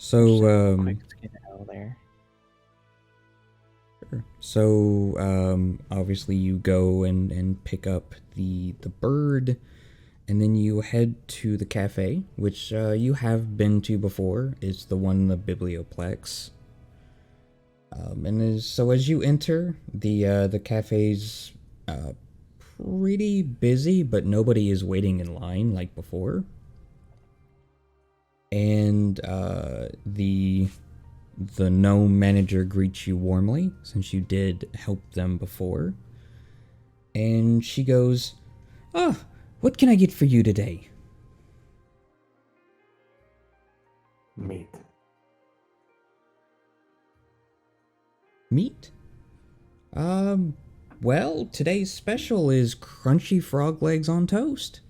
So, Quick skedaddle there. sure. So, obviously you go and pick up the bird, and then you head to the cafe, which you have been to before. It's the one in the Biblioplex. So as you enter, the cafe's pretty busy, but nobody is waiting in line like before. And the gnome manager greets you warmly, since you did help them before. And she goes, "Ah, what can I get for you today?" Meat. "Meat? Well, today's special is crunchy frog legs on toast.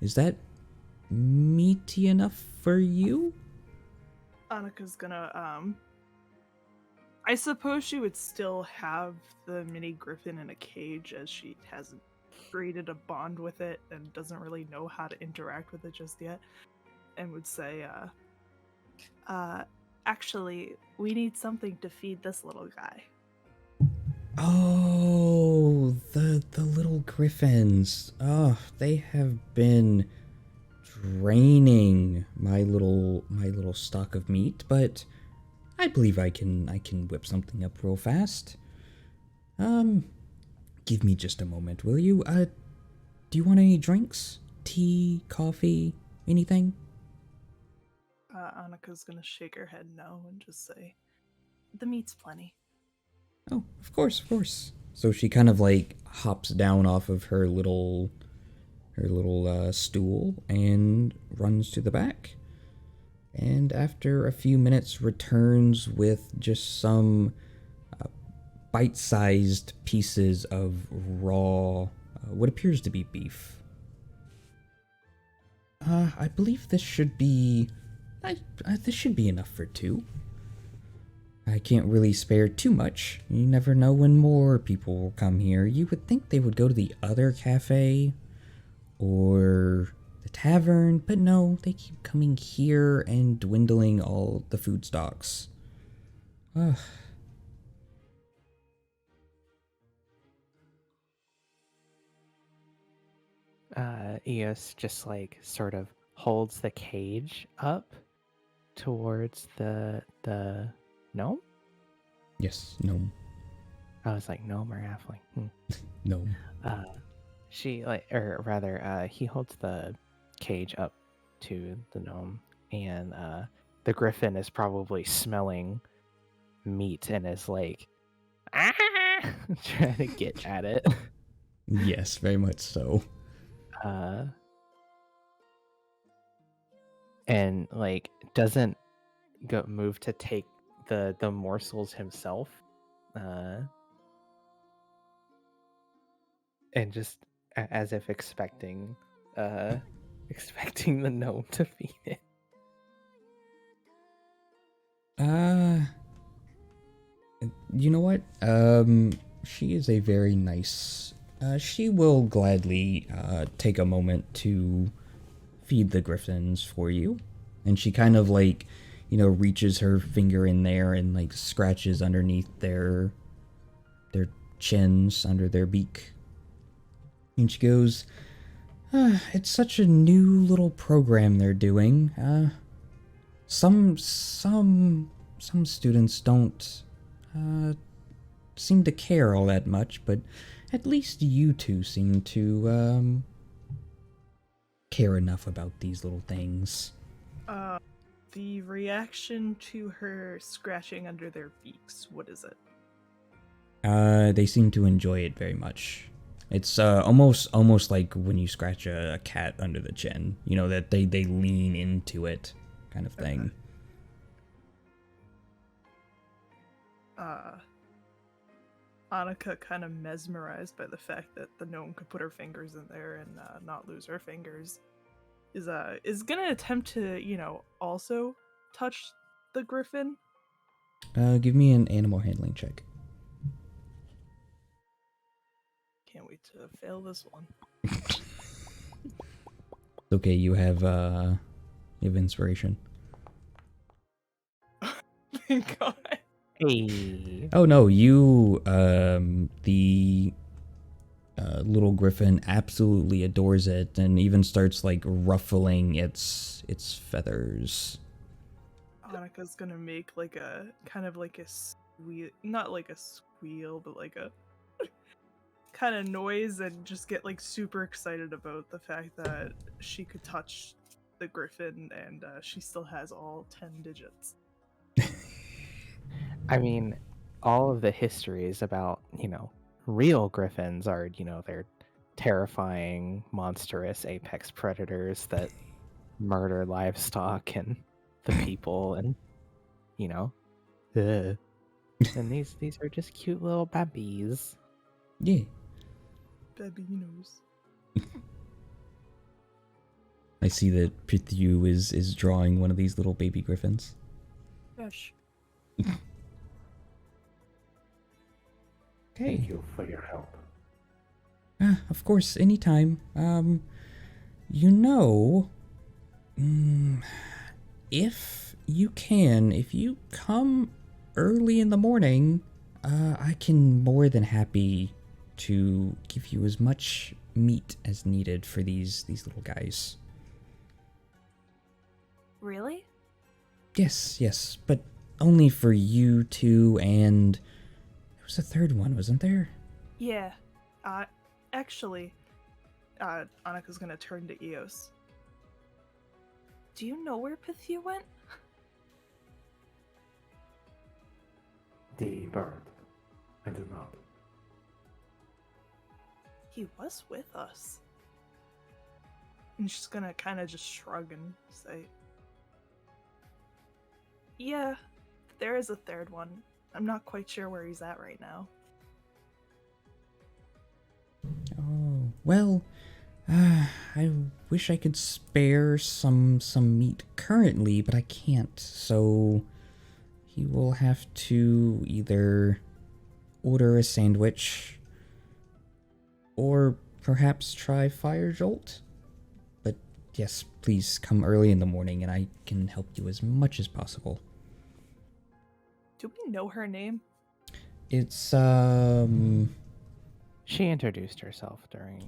Is that meaty enough for you?" Annika's gonna I suppose she would still have the mini griffin in a cage, as she hasn't created a bond with it and doesn't really know how to interact with it just yet, and would say, actually, we need something to feed this little guy. Oh, the little griffins. Oh, they have been draining my little stock of meat, but I believe I can whip something up real fast. Um, give me just a moment, will you? Do you want any drinks? Tea, coffee, anything? Annika's gonna shake her head no and just say, the meat's plenty. Oh, of course, of course. So she kind of like hops down off of her little stool and runs to the back. And after a few minutes, returns with just some bite-sized pieces of raw, what appears to be beef. I believe this should be, this should be enough for two. I can't really spare too much. You never know when more people will come here. You would think they would go to the other cafe or the tavern, but no, they keep coming here and dwindling all the food stocks. Ugh. Eos just like sort of holds the cage up towards the gnome. Yes, gnome. I was like gnome or halfling. Gnome. She like, or rather, he holds the cage up to the gnome, and the griffin is probably smelling meat and is like, ah, trying to get at it. Yes, very much so. And like doesn't go move to take the morsels himself, and just as if expecting the gnome to feed it. Uh, you know what? She is a very nice. She will gladly take a moment to feed the griffins for you, and she kind of like, reaches her finger in there and like scratches underneath their chins under their beak, and she goes, "It's such a new little program they're doing. Some students don't seem to care all that much, but at least you two seem to care enough about these little things." The reaction to her scratching under their beaks, what is it? They seem to enjoy it very much. It's almost like when you scratch a cat under the chin. That they lean into it, kind of thing. Annika, kind of mesmerized by the fact that the gnome could put her fingers in there and not lose her fingers, is gonna attempt to also touch the griffin. Give me an animal handling check. Can't wait to fail this one. Okay, you have inspiration. my god. Hey. Oh no, you, the little griffin absolutely adores it and even starts like ruffling its feathers. Annika's gonna make like a kind of like a squeal, not like a squeal, but like a kind of noise, and just get like super excited about the fact that she could touch the griffin and she still has all 10 digits. I mean, all of the histories about, real griffins are, they're terrifying, monstrous apex predators that murder livestock and the people, and, ugh. And these are just cute little babies. Yeah. Babinos. I see that Pithu is drawing one of these little baby griffins. Gosh. Thank Okay. you for your help. Of course, anytime. You know, if you can, if you come early in the morning, I can more than happy to give you as much meat as needed for these little guys. Really? Yes, but only for you two, and there was a third one, wasn't there? Yeah. Actually, Annika's gonna turn to Eos. Do you know where Pythia went? The bird. I do not. He was with us. And she's gonna kind of just shrug and say, yeah, there is a third one. I'm not quite sure where he's at right now. Oh, well, I wish I could spare some meat currently, but I can't, so he will have to either order a sandwich or perhaps try Fire Jolt. But yes, please come early in the morning and I can help you as much as possible. Do we know her name? It's, She introduced herself during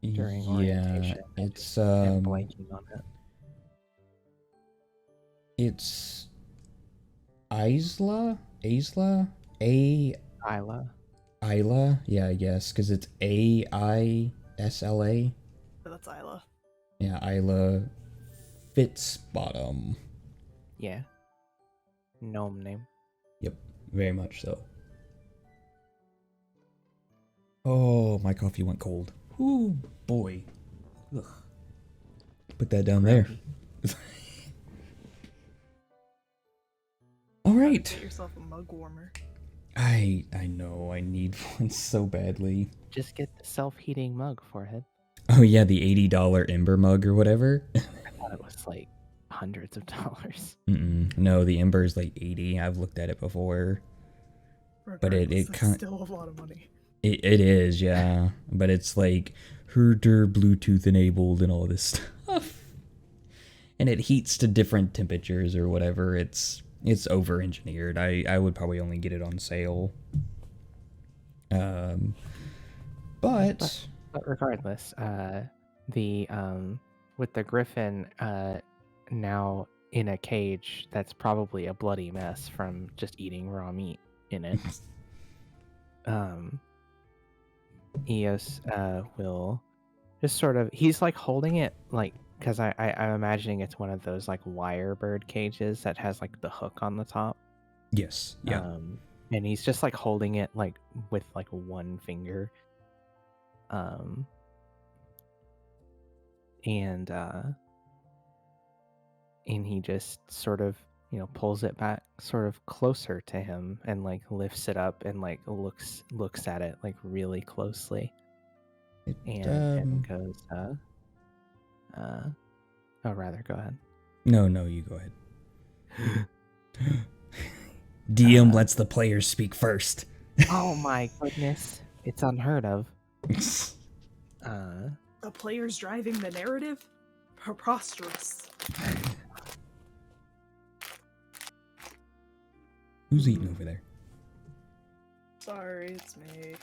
yeah, orientation. it's, I'm blanking on it. it's Isla, Isla. Isla, yeah, I guess, because it's Aisla. Oh, that's Isla. Yeah, Isla Fitzbottom. Yeah. Gnome name. Yep, very much so. Oh, my coffee went cold. Ooh, boy. Ugh. Put that down there. All right. Get yourself a mug warmer. I know, I need one so badly. Just get the self-heating mug, Forehead. Oh yeah, the $80 Ember mug or whatever. I thought it was like hundreds of dollars. No, the Ember is like 80. I've looked at it before. But it Regardless, kind still a lot of money. It is, yeah. But it's like herder Bluetooth enabled and all this stuff. And it heats to different temperatures or whatever. It's over engineered. I would probably only get it on sale. But regardless, the with the griffin now in a cage that's probably a bloody mess from just eating raw meat in it. Eos will just sort of, he's like holding it like, because I'm imagining it's one of those like wire bird cages that has like the hook on the top. yes, yeah. And he's just like holding it like with like one finger. And he just sort of, pulls it back sort of closer to him and like lifts it up and like looks at it like really closely. And goes, oh, rather, go ahead. No, you go ahead. DM lets the players speak first. Oh my goodness. It's unheard of. The players driving the narrative? Preposterous. Who's eating over there? Sorry, it's me.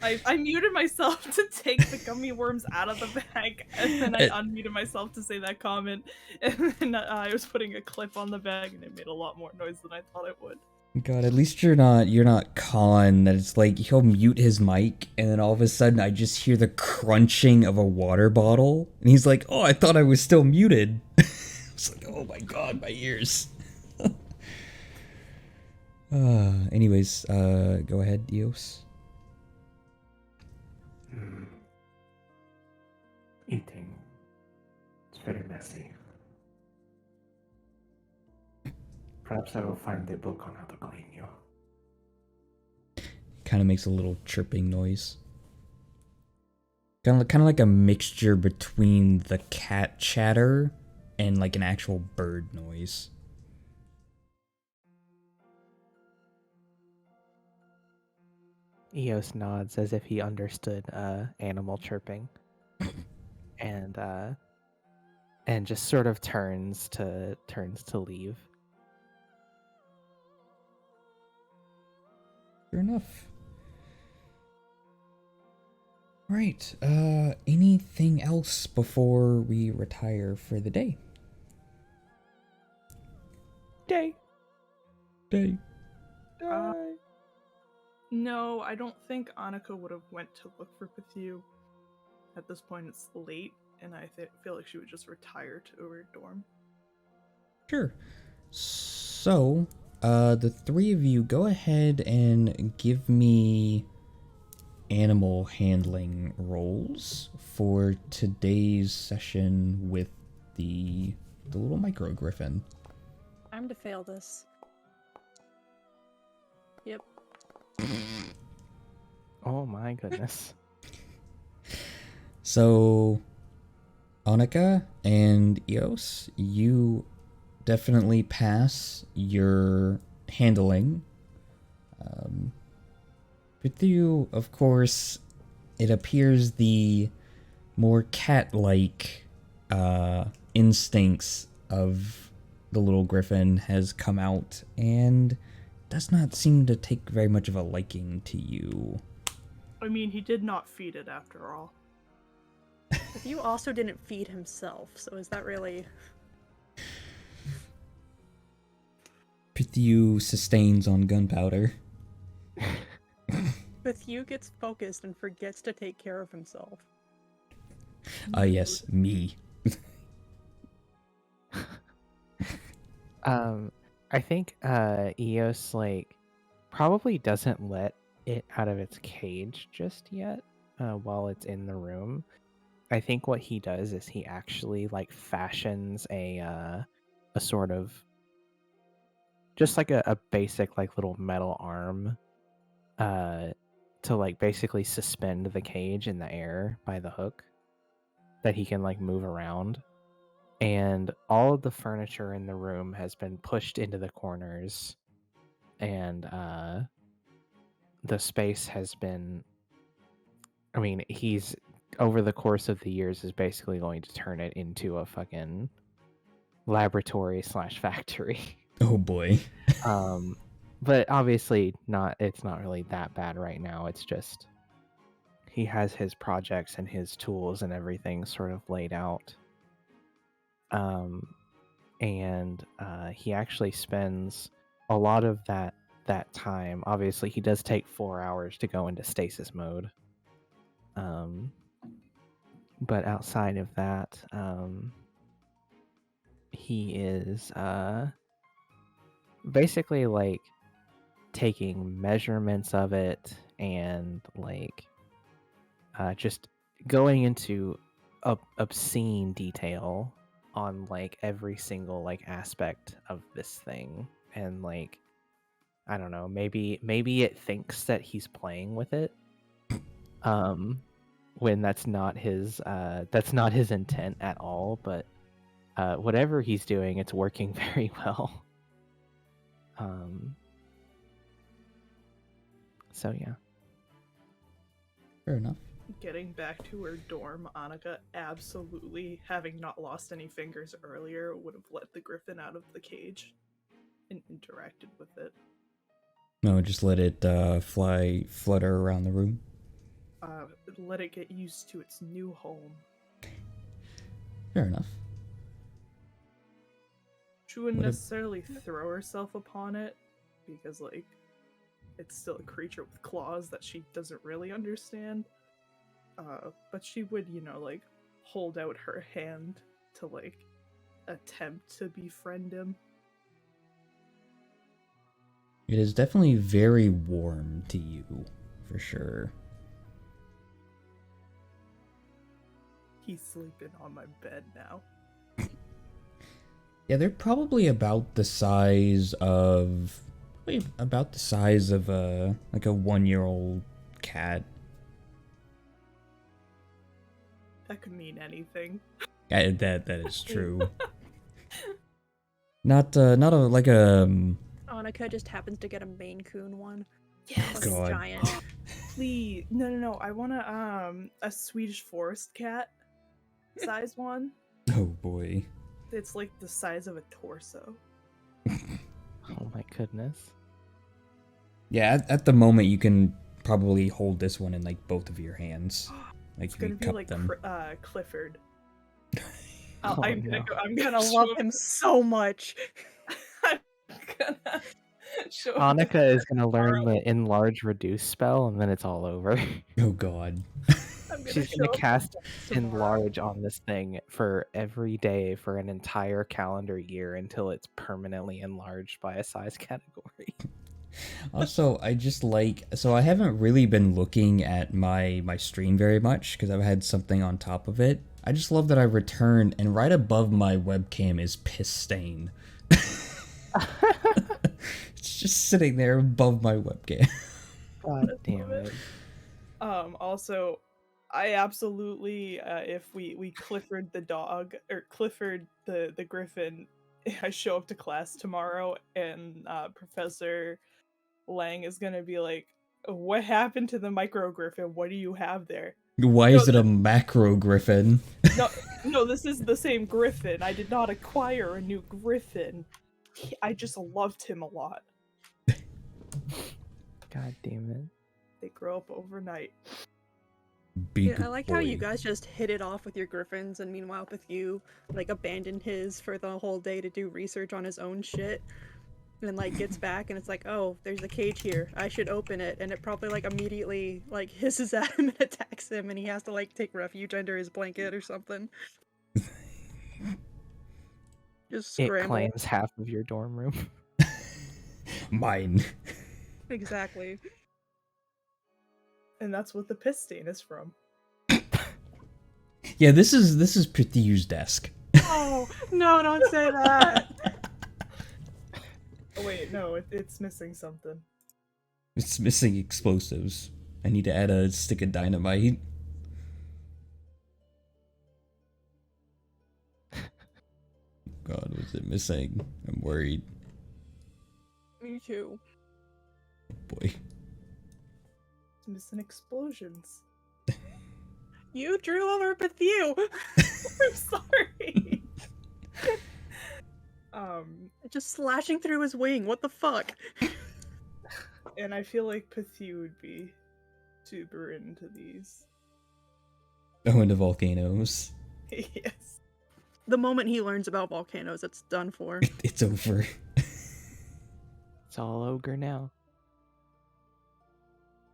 I muted myself to take the gummy worms out of the bag, and then I unmuted myself to say that comment, and then I was putting a clip on the bag, and it made a lot more noise than I thought it would. God, at least you're not Colin, that it's like he'll mute his mic and then all of a sudden I just hear the crunching of a water bottle and he's like, oh, I thought I was still muted. It's like, oh my god, my ears. Anyways, go ahead, Eos. Eating. It's very messy. Perhaps I will find a book on how to clean you. Kind of makes a little chirping noise. Kind of like a mixture between the cat chatter and like an actual bird noise. Eos nods as if he understood animal chirping, and just sort of turns to leave. Fair enough. Right. Anything else before we retire for the day? Day. No, I don't think Annika would have went to look for Pithu. At this point, it's late, and I feel like she would just retire to her dorm. Sure. So, the three of you go ahead and give me animal handling rolls for today's session with the little micro griffin. Time to fail this. Yep. Oh my goodness. So, Annika and Eos, you definitely pass your handling. With you, of course, it appears the more cat-like instincts of the little griffin has come out and does not seem to take very much of a liking to you. I mean, he did not feed it after all. But you also didn't feed himself, so is that really... Pithu sustains on gunpowder. Pithu gets focused and forgets to take care of himself. Yes, me. I think Eos probably doesn't let it out of its cage just yet while it's in the room. I think what he does is he actually fashions a sort of just like a basic little metal arm to basically suspend the cage in the air by the hook that he can move around. And all of the furniture in the room has been pushed into the corners, and the space has been, I mean, he's over the course of the years is basically going to turn it into a fucking laboratory / factory. Oh boy. But obviously it's not really that bad right now. It's just he has his projects and his tools and everything sort of laid out. And he actually spends a lot of that time. Obviously, he does take 4 hours to go into stasis mode. But outside of that, he is basically taking measurements of it and just going into obscene detail on every single aspect of this thing. And I don't know, maybe it thinks that he's playing with it when that's not his intent at all. But whatever he's doing, it's working very well. So yeah. Fair enough. Getting back to her dorm, Annika absolutely, having not lost any fingers earlier, would have let the griffin out of the cage. and interacted with it. No, just let it flutter around the room. Let it get used to its new home. Fair enough. She wouldn't What if- necessarily throw herself upon it, because, like, it's still a creature with claws that she doesn't really understand. But she would, like, hold out her hand to, like, attempt to befriend him. It is definitely very warm to you, for sure. He's sleeping on my bed now. Yeah, they're probably about the size of a like a 1-year-old cat. That could mean anything. That is true. Not like a Annika just happens to get a Maine Coon one. Yes! God. Giant. Please. No. I want a Swedish forest cat size one. Oh boy. It's like the size of a torso. Oh my goodness. Yeah, at the moment you can probably hold this one in like both of your hands. Like It's you can gonna be cup like them. Clifford. Oh, I'm no. I love him so much. I'm gonna show him Annika is gonna learn the enlarge reduce spell, and then it's all over. Oh god. I'm She's show gonna him cast tomorrow. enlarge on this thing for every day for an entire calendar year until it's permanently enlarged by a size category. Also, I just so I haven't really been looking at my stream very much because I've had something on top of it. I just love that I return and right above my webcam is piss stain. It's just sitting there above my webcam. God damn it. Also, I absolutely, if we Clifford the dog, or Clifford the griffin, I show up to class tomorrow, and Professor Lang is gonna be like, what happened to the micro griffin? What do you have there? Why is it a macro griffin? No, this is the same griffin. I did not acquire a new griffin. I just loved him a lot. God damn it. They grow up overnight. Big Yeah, I like how you boy. guys just hit it off with your griffins, and meanwhile Pethieu like abandoned his for the whole day to do research on his own shit. And like gets back and it's like, oh, there's a cage here. I should open it, and it probably like immediately like hisses at him and attacks him, and he has to like take refuge under his blanket or something. Just It scramble. claims half of your dorm room. Mine. Exactly. And that's what the piss stain is from. Yeah, this is Pethieu's desk. Oh no! Don't say that. Oh wait, no, it's missing something. It's missing explosives. I need to add a stick of dynamite. God, what's it missing? I'm worried. Me too. Boy. It's missing explosions. You drew over Pethieu. I'm sorry. Just slashing through his wing. What the fuck? And I feel like Pethieu would be super into these. Oh, into volcanoes. Yes. The moment he learns about volcanoes, it's done for. It's over. It's all ogre now.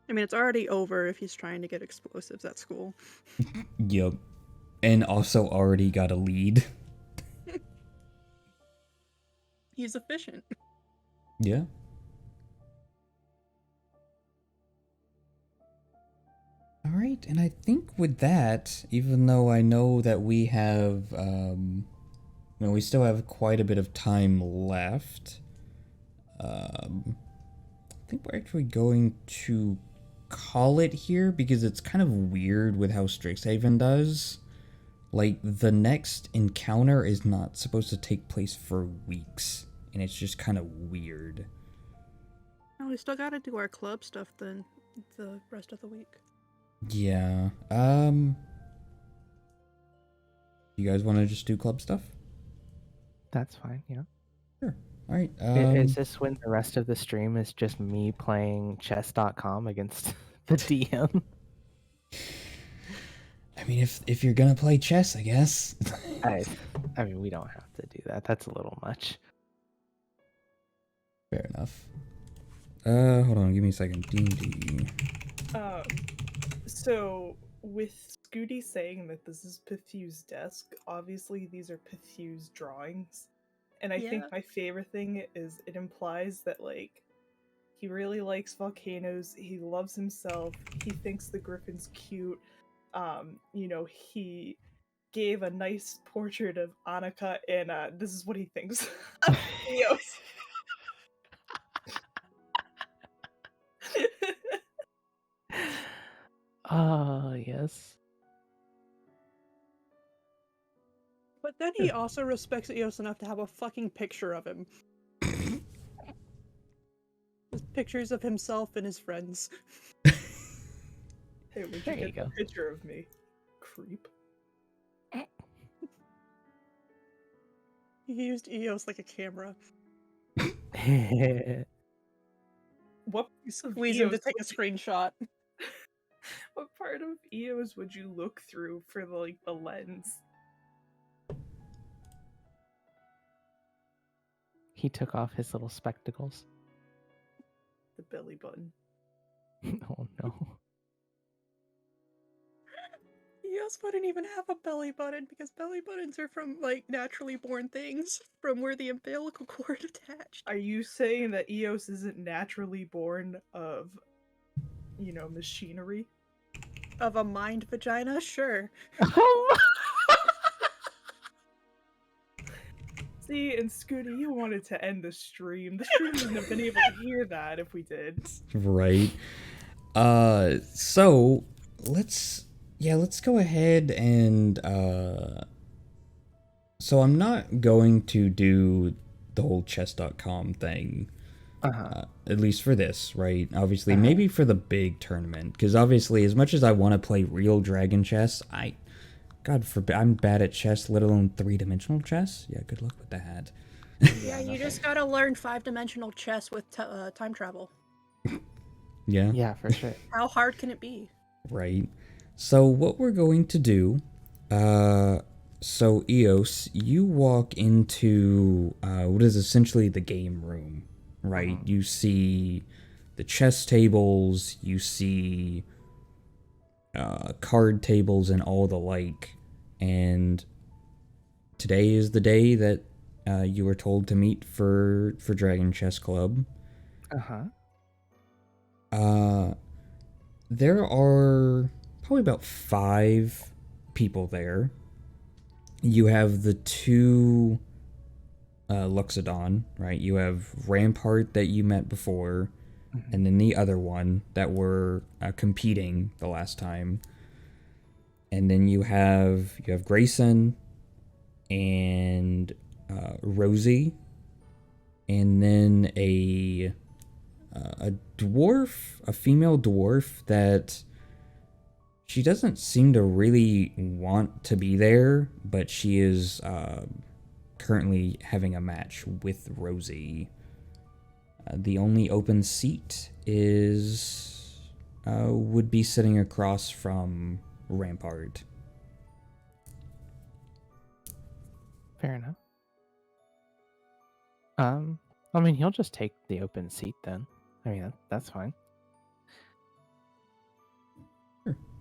I mean, it's already over if he's trying to get explosives at school. Yup. And also already got a lead. He's efficient. Yeah. Alright, and I think with that, even though I know that we have, we still have quite a bit of time left, I think we're actually going to call it here because it's kind of weird with how Strixhaven does. Like, the next encounter is not supposed to take place for weeks, and it's just kind of weird. Oh, we still gotta do our club stuff then, the rest of the week. Yeah, you guys want to just do club stuff? That's fine, yeah. Sure. All right. Is this when the rest of the stream is just me playing chess.com against the DM? I mean, if you're gonna play chess, I guess. I mean, we don't have to do that. That's a little much. Fair enough. Hold on. Give me a second. D&D. So with Scooty saying that this is Pithu's desk, obviously these are Pithu's drawings. And I think Yeah. my favorite thing is it implies that, like, he really likes volcanoes, he loves himself, he thinks the griffin's cute. He gave a nice portrait of Annika, and this is what he thinks. Eos. Yes. But then he also respects Eos enough to have a fucking picture of him. Just pictures of himself and his friends. Hey, would There you you get go. a picture of me? Creep. He used Eos like a camera. What piece of Squeeze him to Eos take a screenshot. what part of Eos would you look through for the lens? He took off his little spectacles. The belly button. Oh no. Eos wouldn't even have a belly button because belly buttons are from like naturally born things from where the umbilical cord attached. Are you saying that Eos isn't naturally born of, machinery? Of a mind vagina? Sure. See, and Scooty, you wanted to end the stream. The stream wouldn't have been able to hear that if we did. Right. So let's go ahead and so I'm not going to do the whole chess.com thing. At least for this, right? Obviously, maybe for the big tournament, because obviously, as much as I want to play real dragon chess, God forbid, I'm bad at chess, let alone 3-dimensional chess. Yeah, good luck with that. Yeah, you just gotta learn 5-dimensional chess with time travel. Yeah. Yeah, for sure. How hard can it be? Right. So what we're going to do, so Eos, you walk into what is essentially the game room, right? You see the chess tables, you see card tables and all the like, and today is the day that you were told to meet for Dragon Chess Club. There are probably about 5 people there. You have the 2 Luxodon, right? You have Rampart that you met before, and then the other one that were competing the last time. And then you have Grayson and Rosie, and then a dwarf, a female dwarf that she doesn't seem to really want to be there, but she is currently having a match with Rosie. The only open seat is would be sitting across from Rampart. Fair enough. I mean, he'll just take the open seat then. I mean, that's fine.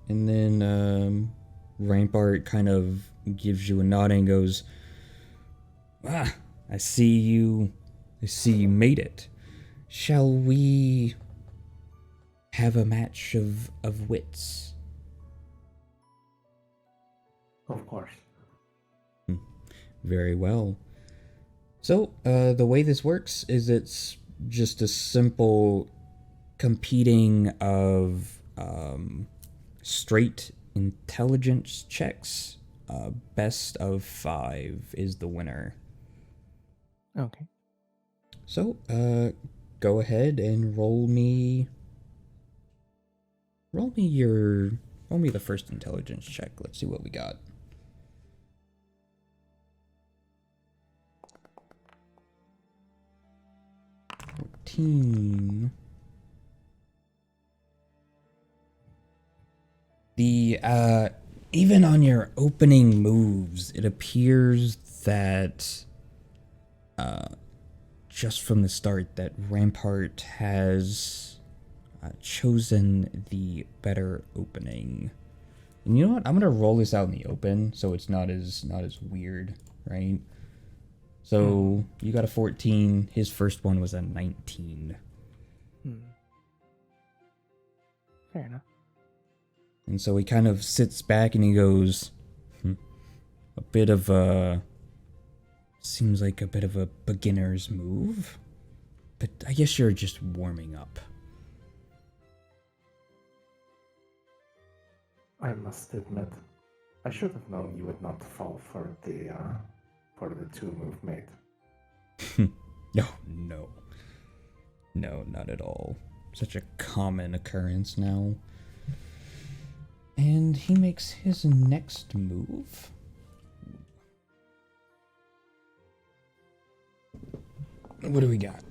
And then Rampart kind of gives you a nod and goes, I see you made it. Shall we have a match of wits? Of course. Very well. So, the way this works is it's just a simple competing of straight intelligence checks. Best of 5 is the winner. Okay. So, go ahead and roll me the first intelligence check. Let's see what we got. 14. Even on your opening moves, it appears that just from the start that Rampart has chosen the better opening. And you know what? I'm gonna roll this out in the open so it's not as weird, right? So you got a 14. His first one was a 19. Fair enough. And so he kind of sits back and he goes, a bit of a, seems like a bit of a beginner's move, but I guess you're just warming up. I must admit, I should have known you would not fall for the 2-move mate. No, not at all. Such a common occurrence now. And he makes his next move. What do we got?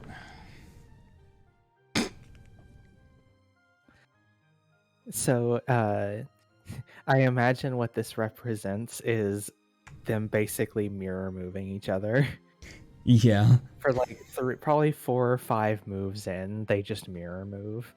So, I imagine what this represents is them basically mirror moving each other. Yeah. For like probably 4 or 5 moves in, they just mirror move.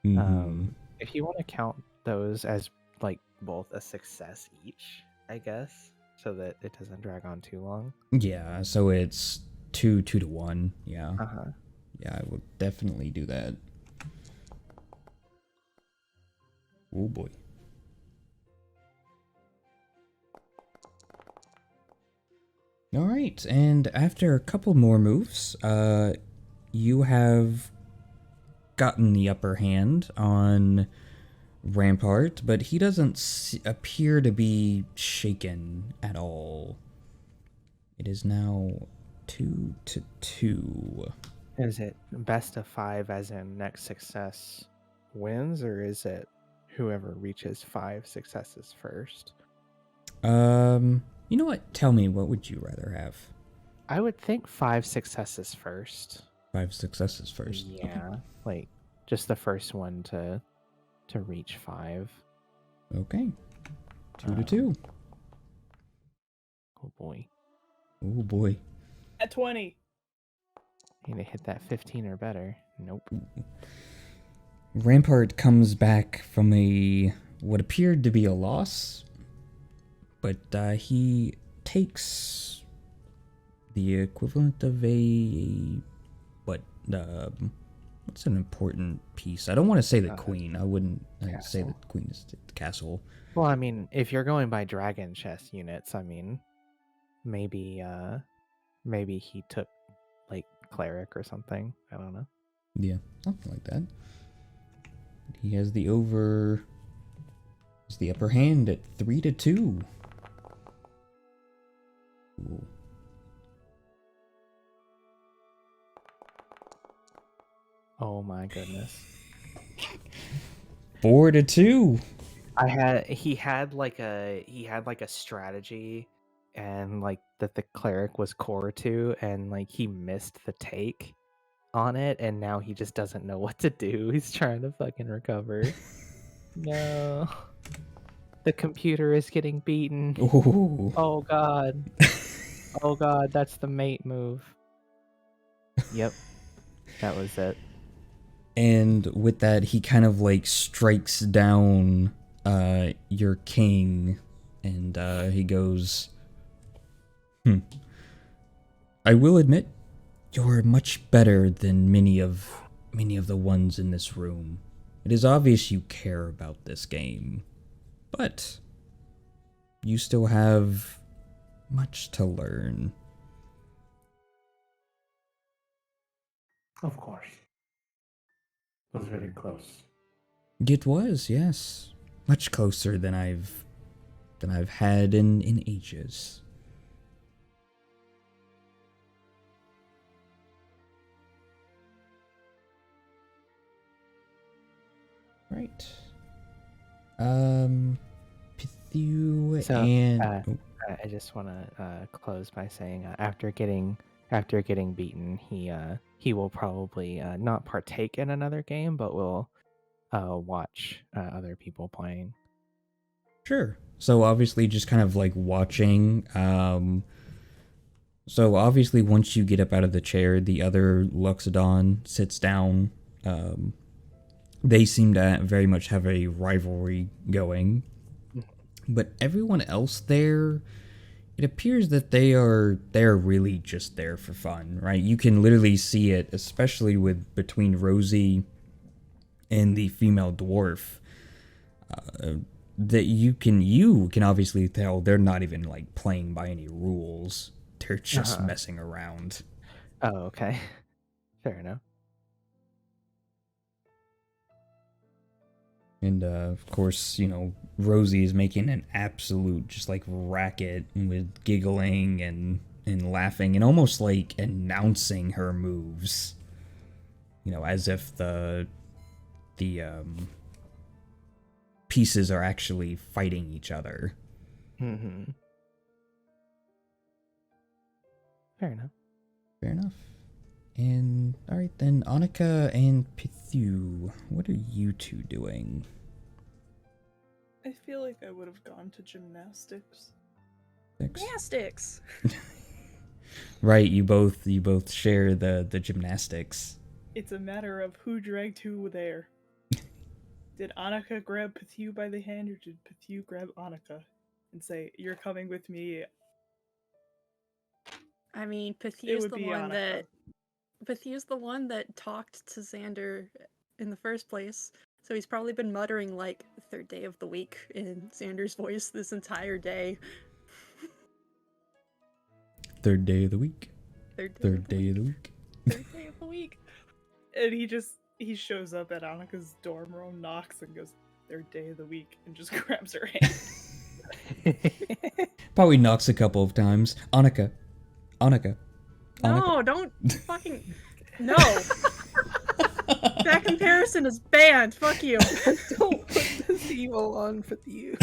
If you want to count those as like both a success each, I guess, so that it doesn't drag on too long. Yeah, so it's 2 to 1. Yeah. Uh-huh. Yeah, I will definitely do that. Oh boy. All right, and after a couple more moves, you have gotten the upper hand on Rampart, but he doesn't appear to be shaken at all. It is now 2 to 2. Is it best of 5 as in next success wins, or is it whoever reaches 5 successes first? You know what? Tell me, what would you rather have? I would think 5 successes first. 5 successes first. Yeah, like just the first one to reach 5. Okay. 2 to 2. Oh boy. Oh boy. At 20. Need to hit that 15 or better. Nope. Rampart comes back from what appeared to be a loss, but he takes the equivalent of what's an important piece? I don't want to say the queen. I wouldn't say the queen is the castle. Well, I mean, if you're going by dragon chess units, I mean, maybe he took like cleric or something. I don't know. Yeah, something like that. He has the upper hand at 3 to 2. Ooh. Oh my goodness. 4 to 2. He had like a strategy, and like that the cleric was core to, and like he missed the take on it, and now he just doesn't know what to do. He's trying to fucking recover. No. The computer is getting beaten. Ooh. Oh god. Oh god, that's the mate move. Yep. That was it. And with that, he kind of like strikes down your king, and he goes, I will admit, you're much better than many of the ones in this room. It is obvious you care about this game, but you still have much to learn. Of course. It was very close. It was, yes. Much closer than I've had in ages. Right. Pithu So, and I just want to close by saying after getting after getting beaten, he will probably not partake in another game, but will watch other people playing. Sure. So obviously just kind of like watching. So obviously once you get up out of the chair, the other Luxodon sits down. They seem to very much have a rivalry going. But everyone else there, it appears that they're really just there for fun, right? You can literally see it, especially with between Rosie and the female dwarf. That you can obviously tell they're not even like playing by any rules. They're just messing around. Oh, okay. Fair enough. And of course, Rosie is making an absolute just like racket with giggling and laughing and almost like announcing her moves. As if the pieces are actually fighting each other. Mm-hmm. Fair enough. Fair enough. And alright then, Annika and Pithu, what are you two doing? I feel like I would have gone to gymnastics. Gymnastics. Right, you both share the gymnastics. It's a matter of who dragged who there. Did Annika grab Pithu by the hand, or did Pithu grab Annika and say, "You're coming with me"? I mean, It Pithu's would the be one Annika. Pithu's the one that talked to Xander in the first place. So he's probably been muttering like third day of the week in Xander's voice this entire day. Third day of the week. Third day of the week. Third day of the week. And he shows up at Annika's dorm room, knocks, and goes, "Third day of the week," and just grabs her hand. Probably knocks a couple of times. Annika. No, don't fucking no. That comparison is banned. Fuck you. Don't put this evil on Pithu.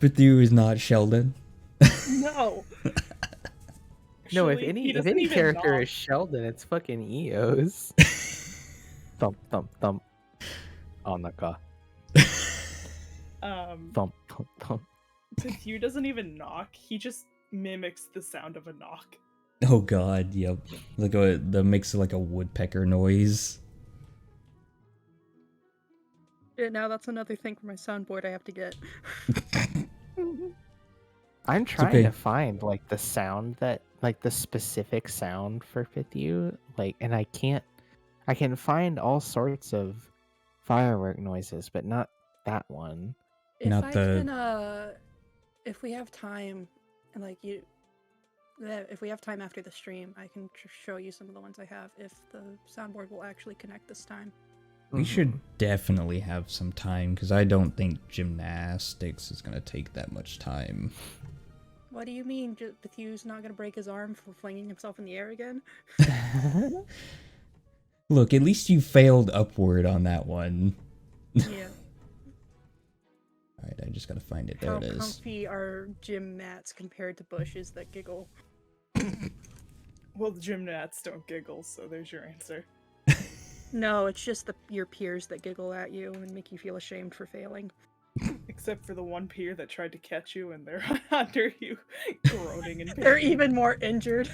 Pithu is not Sheldon. No. No, if Actually, he any doesn't even character knock. is Sheldon, it's fucking Eos. Thump thump thump. Annika. Thump thump thump. Pithu doesn't even knock. He just mimics the sound of a knock. Oh god, yep. Like the makes like a woodpecker noise. Yeah, now that's another thing for my soundboard I have to get. I'm trying okay. to find like the sound that like the specific sound for Pithu, like, and I can find all sorts of firework noises, but not that one. If Not I the- can, if we have time, and like if we have time after the stream, I can show you some of the ones I have if the soundboard will actually connect this time. We should definitely have some time, because I don't think gymnastics is going to take that much time. What do you mean? Pithu's not gonna break his arm for flinging himself in the air again? Look, at least you failed upward on that one. Yeah. Alright, I just gotta find it. There How it is. comfy are gym mats compared to bushes that giggle? Well, the gymnasts don't giggle, so there's your answer. No, it's just your peers that giggle at you and make you feel ashamed for failing. Except for the one peer that tried to catch you and they're under you, groaning and They're even more injured.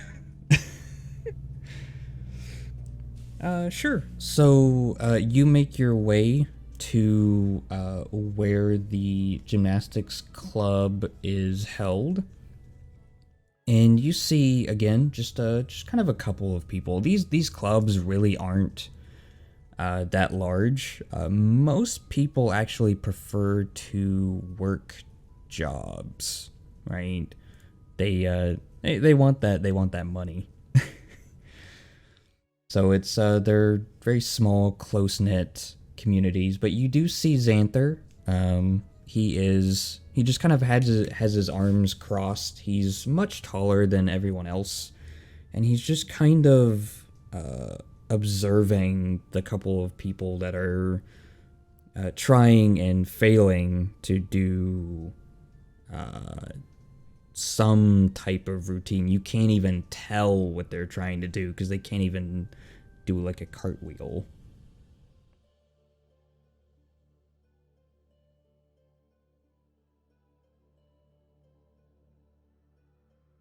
Sure. So, you make your way to where the gymnastics club is held. And you see, again, just kind of a couple of people. These clubs really aren't that large. Most people actually prefer to work jobs, right? They want that money. So it's they're very small, close-knit communities. But you do see Xanther. He just kind of has his arms crossed. He's much taller than everyone else, and he's just kind of observing the couple of people that are trying and failing to do some type of routine. You can't even tell what they're trying to do because they can't even do like a cartwheel.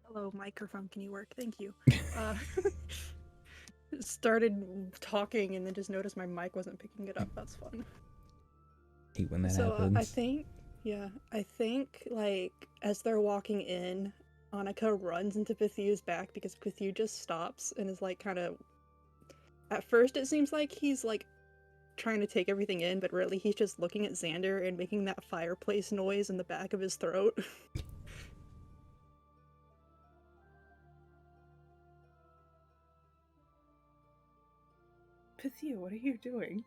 Hello, microphone. Can you work? Thank you. Started talking and then just noticed my mic wasn't picking it up. That's fun. Hate when that So happens. I think like as they're walking in, Annika runs into Pythiu's back because Pythiu just stops and is like kind of. At first, it seems like he's like trying to take everything in, but really he's just looking at Xander and making that fireplace noise in the back of his throat. Pythia, what are you doing?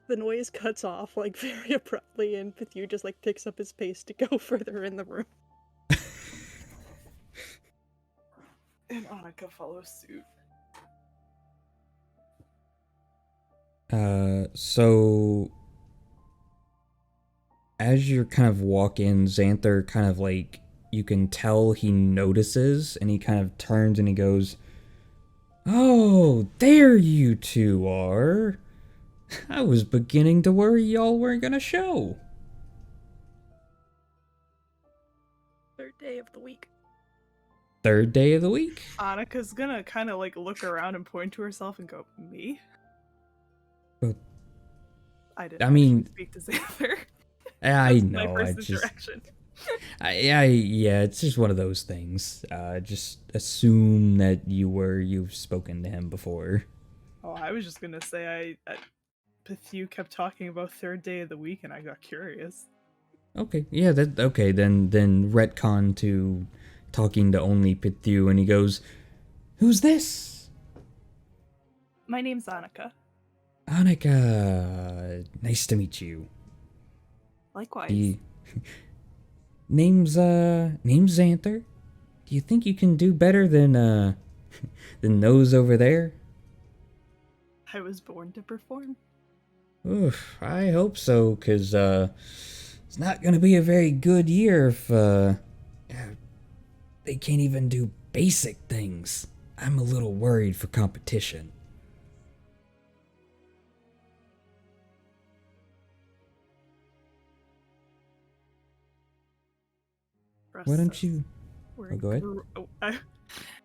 The noise cuts off like very abruptly, and Pythiu just like picks up his pace to go further in the room. And Annika follows suit. So as you're kind of walking, Xanther kind of like, you can tell he notices and he kind of turns and he goes, "Oh, there you two are. I was beginning to worry y'all weren't gonna show." Third day of the week. Third day of the week? Annika's gonna kind of like look around and point to herself and go, "Me?" Well, I didn't I mean, actually speak to Xanther. I That's know, my I first just... interaction. yeah, it's just one of those things. Just assume that you've spoken to him before. Oh, I was just gonna say Pythiu kept talking about third day of the week, and I got curious. Okay, yeah, okay. Then retcon to talking to only Pythiu, and he goes, "Who's this?" My name's Annika. Annika, nice to meet you. Likewise. Name's Xanther. Do you think you can do better than than those over there? I was born to perform. Oof, I hope so, 'cause it's not gonna be a very good year if they can't even do basic things. I'm a little worried for competition. Why don't you... We're go ahead.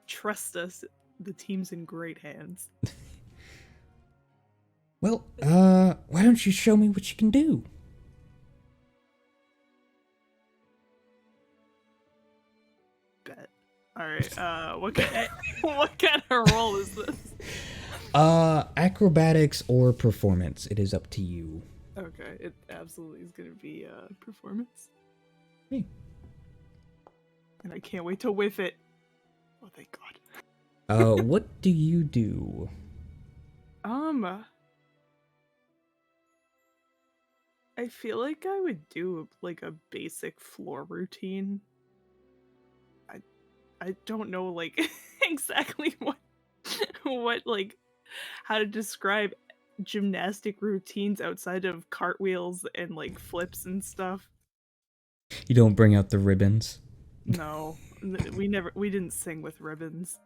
Trust us, the team's in great hands. Well, why don't you show me what you can do? Bet. Alright, what kind of role is this? Acrobatics or performance. It is up to you. Okay, it absolutely is gonna be performance. Hey. And I can't wait to whiff it. Oh, thank God. What do you do? I feel like I would do like a basic floor routine. I don't know like exactly what like how to describe gymnastic routines outside of cartwheels and like flips and stuff. You don't bring out the ribbons? No, we didn't sing with ribbons.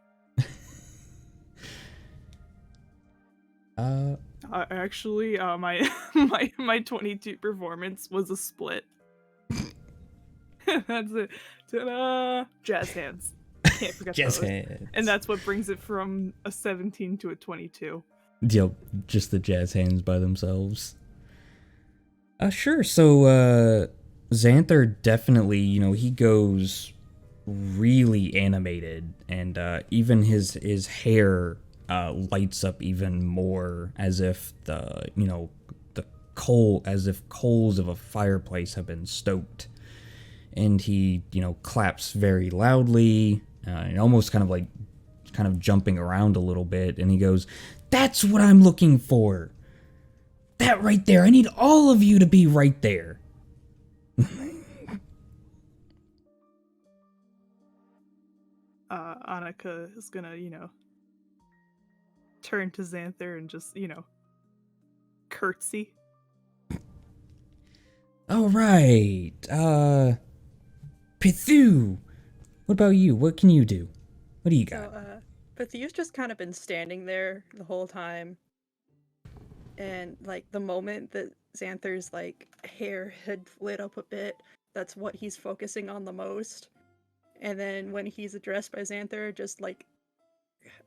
Actually, my 22 performance was a split. That's it. Ta-da! Jazz hands. Can't forget Jazz those. hands. And that's what brings it from a 17 to a 22. Yep, just the jazz hands by themselves. Sure. So, Xanther definitely, he goes really animated, and even his hair lights up even more, as if as if coals of a fireplace have been stoked. And he, claps very loudly, and almost kind of jumping around a little bit, and he goes, "That's what I'm looking for! That right there! I need all of you to be right there!" Annika is gonna, turn to Xanther and just, curtsy. All right. Pithu, what about you? What can you do? What do you got? So, Pethia's just kind of been standing there the whole time. And, like, the moment that Xanther's, like, hair had lit up a bit, that's what he's focusing on the most. And then when he's addressed by Xanther, just, like,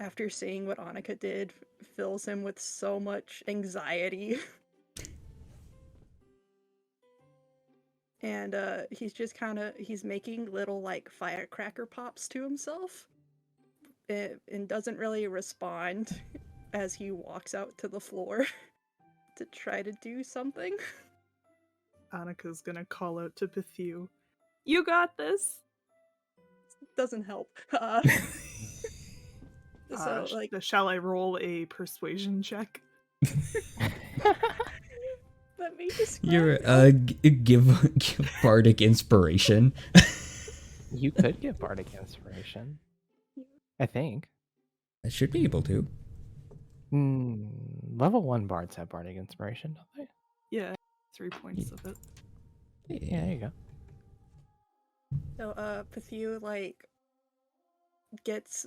after seeing what Annika did, fills him with so much anxiety. And, he's just he's making little, like, firecracker pops to himself. And doesn't really respond as he walks out to the floor to try to do something. Annika's gonna call out to Pethu. You got this! Doesn't help. So, like, Shall I roll a persuasion check? let me describe You're it. give bardic inspiration. You could get bardic inspiration. I think. I should be able to. Level 1 bards have bardic inspiration, don't they? Yeah, 3 points of it. Yeah, there you go. So, Pethu, like, gets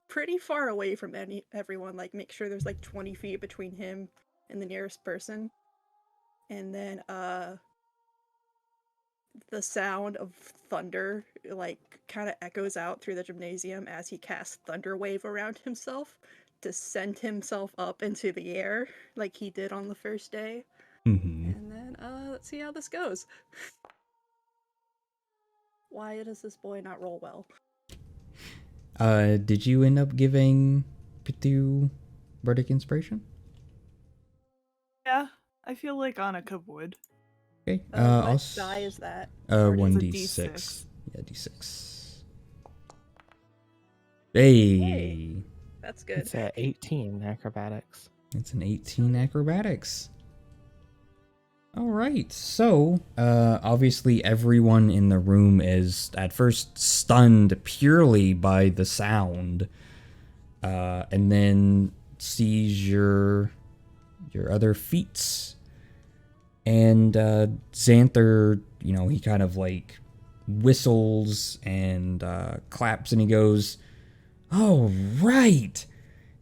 pretty far away from everyone. Like, make sure there's, like, 20 feet between him and the nearest person. And then, the sound of thunder, like, kind of echoes out through the gymnasium as he casts Thunder Wave around himself to send himself up into the air, like he did on the first day. Mm-hmm. And then, let's see how this goes. Why does this boy not roll well? Did you end up giving Pithu bardic inspiration? Yeah, I feel like Annika would. Okay. What die is that? 1d6. D6. Yeah, d6. Hey. That's good. It's 18 acrobatics. It's an 18 acrobatics. All right. So, obviously everyone in the room is at first stunned purely by the sound, and then sees your other feats. And Xanther, you know, he kind of like whistles and claps, and he goes, "Oh, right.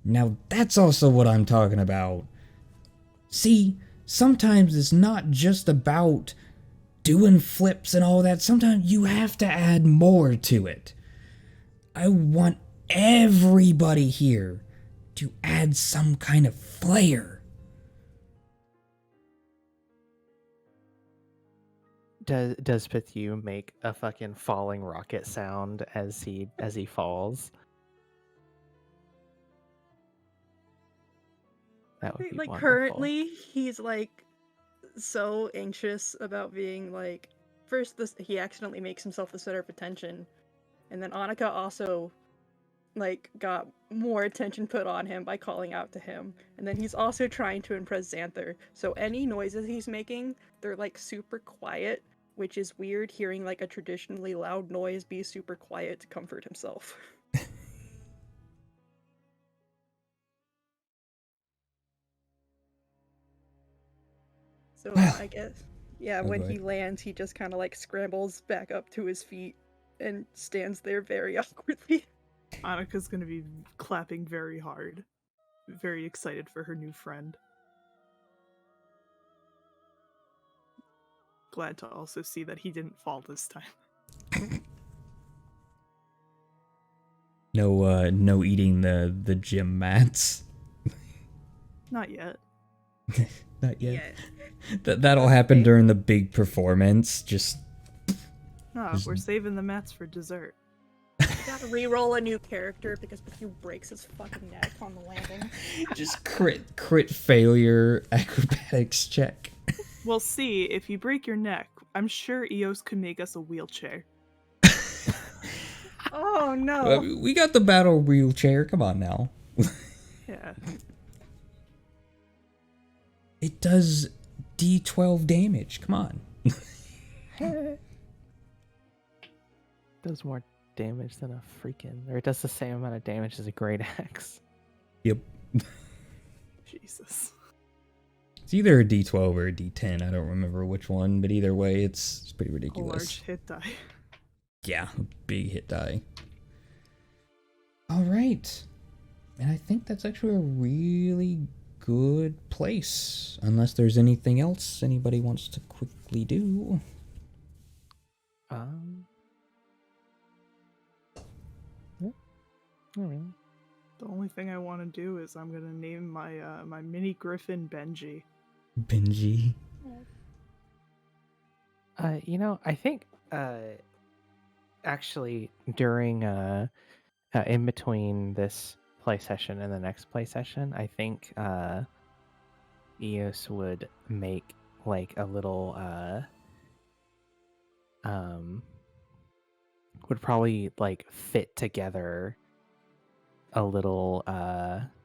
Now that's also what I'm talking about. See, sometimes it's not just about doing flips and all that. Sometimes you have to add more to it. I want everybody here to add some kind of flair." Does Pithu make a fucking falling rocket sound as he falls? That would be Like, wonderful. currently, he's, like, so anxious about being, like, first, he accidentally makes himself the center of attention, and then Annika also, like, got more attention put on him by calling out to him, and then he's also trying to impress Xanther, so any noises he's making, they're, like, super quiet, which is weird, hearing, like, a traditionally loud noise be super quiet to comfort himself. So, I guess, yeah, when he lands, he just kind of, like, scrambles back up to his feet and stands there very awkwardly. Annika's gonna be clapping very hard. Very excited for her new friend. Glad to also see that he didn't fall this time. No eating the gym mats. Not yet. Not yet. That'll happen during the big performance. No, we're saving the mats for dessert. Gotta re-roll a new character because Pethu breaks his fucking neck on the landing. Just crit failure acrobatics check. We'll see. If you break your neck, I'm sure Eos could make us a wheelchair. Oh no! We got the battle wheelchair. Come on now. Yeah. It does D12 damage. Come on. Does more damage than a freaking, or it does the same amount of damage as a great axe. Yep. Jesus. It's either a D12 or a D10. I don't remember which one, but either way, it's pretty A ridiculous. large hit die. Yeah, a big hit die. All right. And I think that's actually a really good place. Unless there's anything else anybody wants to quickly do. Yeah, not really. The only thing I want to do is I'm gonna name my my mini griffin Benji. Benji. I think actually during in between this play session and the next play session, I think Eos would make like a little would probably like fit together a little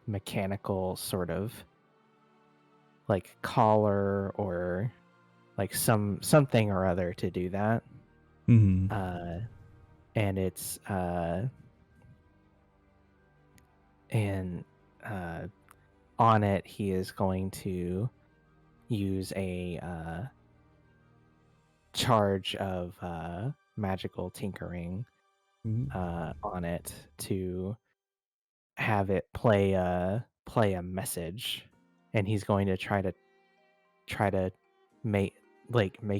mechanical sort of like collar or like something or other to do that. Mm-hmm. And it's on it he is going to use a charge of magical tinkering on it to have it play a message, and he's going to try to make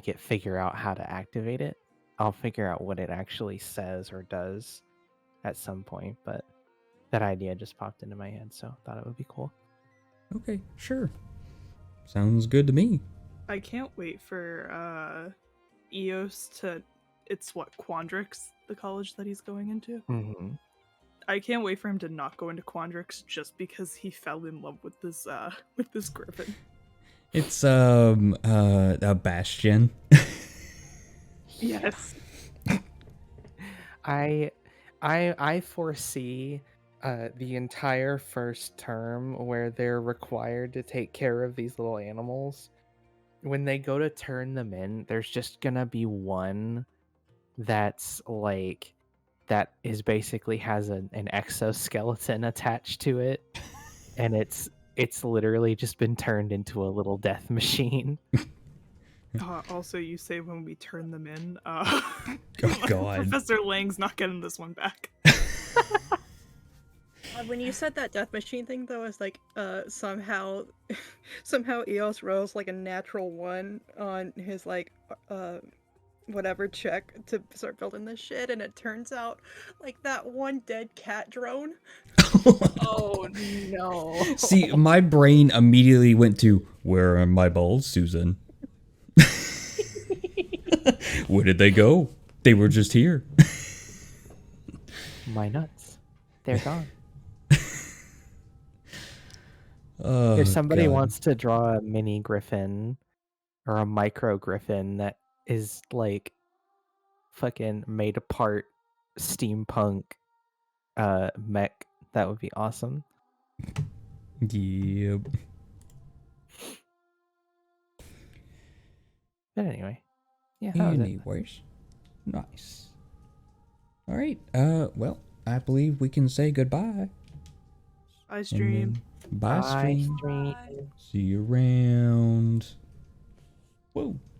it figure out how to activate it. I'll figure out what it actually says or does at some point, but that idea just popped into my head, so thought it would be cool. Okay, sure. Sounds good to me. I can't wait for Eos to. It's what, Quandrix, the college that he's going into. Mm-hmm. I can't wait for him to not go into Quandrix just because he fell in love with this griffin. It's a Bastion. Yes. I foresee the entire first term where they're required to take care of these little animals. When they go to turn them in, there's just gonna be one that's like that is basically has an exoskeleton attached to it, and it's literally just been turned into a little death machine. Also, you say when we turn them in. Oh God. Professor Lang's not getting this one back. When you said that death machine thing, though, I was like, somehow Eos rolls like a natural 1 on his like whatever check to start building this shit, and it turns out like that one dead cat drone. Oh no. See, my brain immediately went to, where are my balls, Susan? Where did they go? They were just here. My nuts. They're gone. Oh, If somebody God. wants to draw a mini griffin or a micro griffin that is like fucking made apart steampunk mech, that would be awesome. Yep. But anyway, yeah, that was it. Anyways, nice. All right. Well, I believe we can say goodbye. I And stream. then bye, Bye, stream. stream. See you around. Whoa.